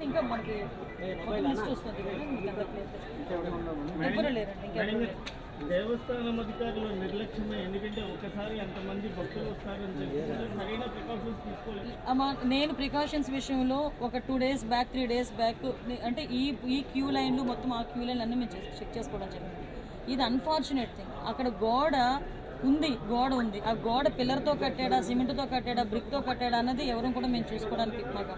ఇంకా మనకి లిస్ట్ వస్తుంది ఎవరు లేరండి. దేవస్థానం అధికారులు నిర్లక్ష్యమే, ఎందుకంటే ఒకసారి అంతమంది భక్తులు వస్తారని చెప్పి సరైన ప్రికాషన్స్ తీసుకోలేదు. నేను ప్రికాషన్స్ విషయంలో ఒక 2 days బ్యాక్ 3 days బ్యాక్ అంటే ఈ క్యూ లైన్లు మొత్తం ఆ క్యూ లైన్లు అన్నీ మేము చెక్ చేసుకోవడం జరిగింది. ఇది అన్ఫార్చునేట్ థింగ్. అక్కడ గోడ ఉంది. ఆ గోడ పిల్లర్తో కట్టాడా, సిమెంట్తో కట్టాడా, బ్రిక్తో కట్టాడా అన్నది ఎవరు కూడా మేము చూసుకోవడానికి మాకు.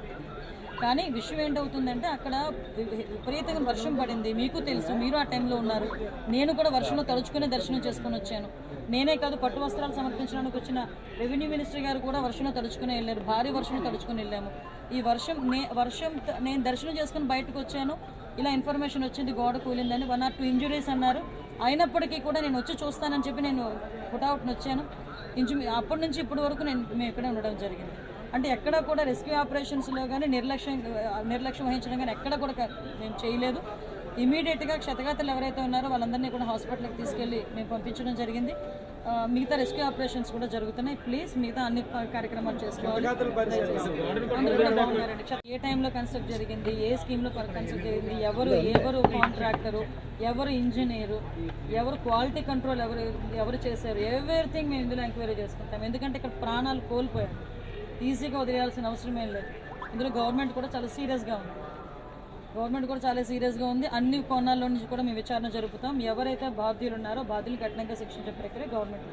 కానీ విషయం ఏంటవుతుందంటే అక్కడ విపరీతంగా వర్షం పడింది. మీకు తెలుసు, మీరు ఆ టైంలో ఉన్నారు. నేను కూడా వర్షంలో తడుచుకునే దర్శనం చేసుకుని వచ్చాను. నేనే కాదు, పట్టు వస్త్రాలు సమర్పించడానికి వచ్చిన రెవెన్యూ మినిస్టర్ గారు కూడా వర్షంలో తడుచుకుని వెళ్ళారు. భారీ వర్షంలో తడుచుకుని వెళ్ళాము. ఈ వర్షం నేను దర్శనం చేసుకుని బయటకు వచ్చాను. ఇలా ఇన్ఫర్మేషన్ వచ్చింది గోడ కూలిందని. 1 or 2 ఇంజురీస్ అన్నారు. అయినప్పటికీ కూడా నేను వచ్చి చూస్తానని చెప్పి నేను పుట్అవుట్ని వచ్చాను. అప్పటి నుంచి ఇప్పటి వరకు మేము ఇక్కడే ఉండడం జరిగింది. అంటే ఎక్కడ కూడా రెస్క్యూ ఆపరేషన్స్లో కానీ నిర్లక్ష్యం వహించడం కానీ ఎక్కడ కూడా మేము చేయలేదు. ఇమీడియట్గా క్షతగాతులు ఎవరైతే ఉన్నారో వాళ్ళందరినీ కూడా హాస్పిటల్కి తీసుకెళ్ళి మేము పంపించడం జరిగింది. మిగతా రెస్క్యూ ఆపరేషన్స్ కూడా జరుగుతున్నాయి. ప్లీజ్ మిగతా అన్ని కార్యక్రమాలు చేసుకోవాలి. అందరూ కూడా బాగున్నారండి. ఏ టైంలో కన్స్ట్రక్ట్ జరిగింది, ఏ స్కీమ్లో కన్స్ట్రక్ట్ జరిగింది, ఎవరు కాంట్రాక్టరు, ఎవరు ఇంజనీరు, ఎవరు క్వాలిటీ కంట్రోల్ ఎవరు చేశారు, ఎవ్రీథింగ్ మేము ఇందులో ఎంక్వైరీ చేసుకుంటాం. ఎందుకంటే ఇక్కడ ప్రాణాలు కోల్పోయాం. ఈజీగా వదిలేయాల్సిన అవసరం ఏం లేదు. ఇందులో గవర్నమెంట్ కూడా చాలా సీరియస్గా ఉంది. అన్ని కోణాల్లో నుంచి కూడా మేము విచారణ జరుపుతాం. ఎవరైతే బాధ్యులు ఉన్నారో బాధ్యులు కఠినంగా శిక్షించే ప్రక్రియ గవర్నమెంట్